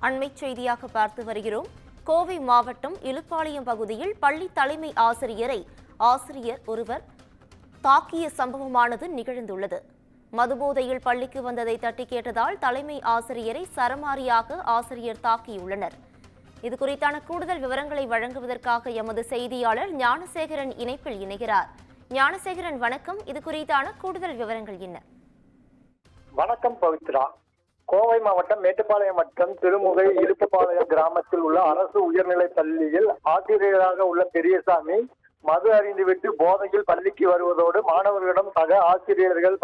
அண்மைச் செய்தியாக பார்த்து வருகிறோம். கோவை மாவட்டம் இலுப்பாளையம் பகுதியில் பள்ளி தலைமை ஆசிரியரை ஆசிரியர் ஒருவர் தாக்கிய சம்பவமானது நிகழ்ந்துள்ளது. மதுபோதையில் பள்ளிக்கு வந்ததை தட்டி கேட்டதால் தலைமை ஆசிரியரை சரமாரியாக ஆசிரியர் தாக்கியுள்ளனர். இதுகுறித்தான கூடுதல் விவரங்களை வழங்குவதற்காக எமது செய்தியாளர் ஞானசேகரன் இணைப்பில் இணைகிறார். ஞானசேகரன் வணக்கம். இது குறித்தான கூடுதல் விவரங்கள் என்ன? வணக்கம் பவித்ரா. கோவை மாவட்டம் மேட்டுப்பாளையம் மற்றும் திருமுகை இலுப்புப்பாளையம் கிராமத்தில் உள்ள அரசு உயர்நிலை பள்ளியில் ஆசிரியராக உள்ள பெரியசாமி மது அறிந்துவிட்டு போதையில் பள்ளிக்கு வருவதோடு மாணவர்களிடம் சக ஆசிரியர்கள்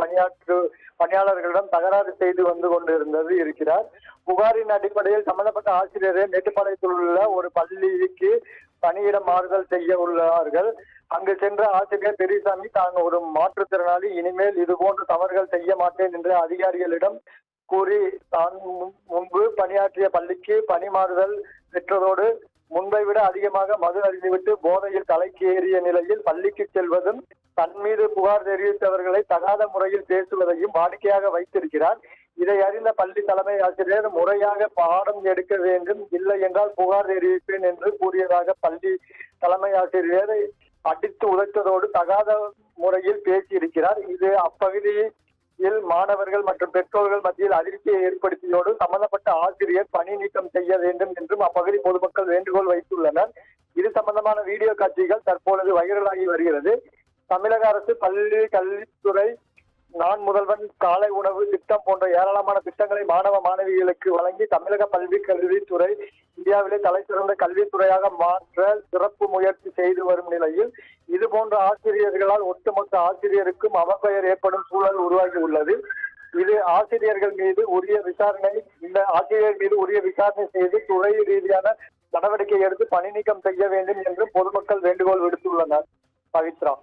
பணியாளர்களிடம் தகராறு செய்து வந்து கொண்டிருந்தது இருக்கிறார். புகாரின் அடிப்படையில் சம்பந்தப்பட்ட ஆசிரியரை மேட்டுப்பாளையத்தில் உள்ள ஒரு பள்ளிக்கு பணியிட மாறுதல் செய்ய உள்ளார்கள். அங்கு சென்ற ஆசிரியர் பெரியசாமி தான் ஒரு மாற்றுத்திறனாளி, இனிமேல் இது போன்ற தவறுகள் செய்ய மாட்டேன் என்று அதிகாரிகளிடம் கூறி தான் முன்பு பணியாற்றிய பள்ளிக்கு பணி மாறுதல் பெற்றதோடு முன்பை விட அதிகமாக மது அருந்திவிட்டு போதையில் தலைக்கு ஏறிய நிலையில் பள்ளிக்கு செல்வதும் தன் மீது புகார் தெரிவித்தவர்களை தகாத முறையில் பேசுவதையும் வாடிக்கையாக வைத்திருக்கிறார். இதை அறிந்த பள்ளி தலைமை ஆசிரியர் முறையாக பாடம் எடுக்க வேண்டும், இல்லை என்றால் புகார் தெரிவிப்பேன் என்று கூறியதாக பள்ளி தலைமை ஆசிரியரை அடித்து உதைத்ததோடு தகாத முறையில் பேசியிருக்கிறார். இது அப்பகுதியில் மாணவர்கள் மற்றும் பெற்றோர்கள் மத்தியில் அதிர்ச்சியை ஏற்படுத்தியோடு சம்பந்தப்பட்ட ஆசிரியர் பணி நீக்கம் செய்ய வேண்டும் என்றும் அப்பகுதி பொதுமக்கள் வேண்டுகோள் வைத்துள்ளனர். இது சம்பந்தமான வீடியோ காட்சிகள் தற்பொழுது வைரலாகி வருகிறது. தமிழக அரசு பள்ளி கல்வித்துறை, நான் முதல்வன், காலை உணவு திட்டம் போன்ற ஏராளமான திட்டங்களை மாணவ மாணவிகளுக்கு வழங்கி தமிழக பள்ளி கல்வித்துறை இந்தியாவிலே தலைசிறந்த கல்வித்துறையாக மாற்ற சிறப்பு முயற்சி செய்து வரும் நிலையில் இது போன்ற ஆசிரியர்களால் ஒட்டுமொத்த ஆசிரியருக்கும் அவப்பெயர் ஏற்படும் சூழல் உருவாகி உள்ளது. இது ஆசிரியர்கள் மீது உரிய விசாரணை செய்து துறை ரீதியான நடவடிக்கை எடுத்து பணி நீக்கம் செய்ய வேண்டும் என்று பொதுமக்கள் வேண்டுகோள் விடுத்துள்ளனர். பவித்ரா.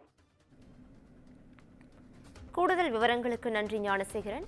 கூடுதல் விவரங்களுக்கு நன்றி ஞானசேகரன்.